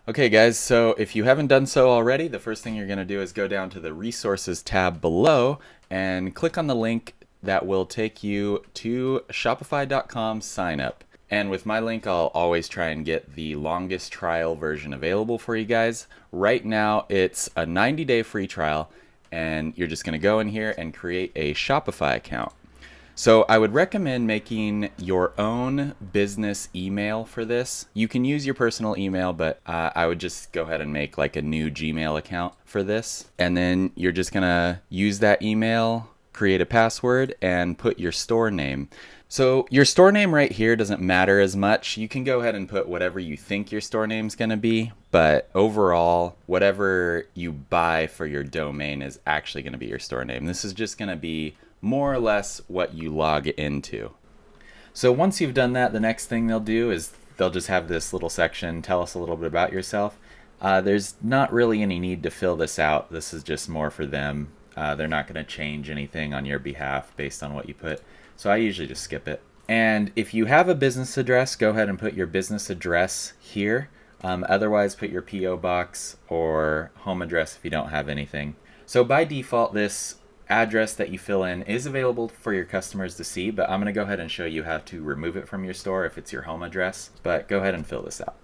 Okay, guys, so if you haven't done so already, the first thing you're going to do is go down to the resources tab below and click on the link that will take you to Shopify.com sign up. And with my link, I'll always try and get the longest trial version available for you guys. Right now, it's a 90-day free trial, and you're just going to go in here and create a Shopify account. So I would recommend making your own business email for this. You can use your personal email, but I would just go ahead and make like a new Gmail account for this. And then you're just gonna use that email, create a password, and put your store name. So your store name right here doesn't matter as much. You can go ahead and put whatever you think your store name's gonna be, but overall, whatever you buy for your domain is actually gonna be your store name. This is just gonna be more or less what you log into. So once you've done that, the next thing they'll do is they'll just have this little section, tell us a little bit about yourself. There's not really any need to fill this out. This is just more for them. They're not going to change anything on your behalf based on what you put. So I usually just skip it. And if you have a business address, go ahead and put your business address here. Otherwise, put your P.O. box or home address if you don't have anything. So by default, this address that you fill in is available for your customers to see, but I'm going to go ahead and show you how to remove it from your store if it's your home address. But go ahead and fill this out.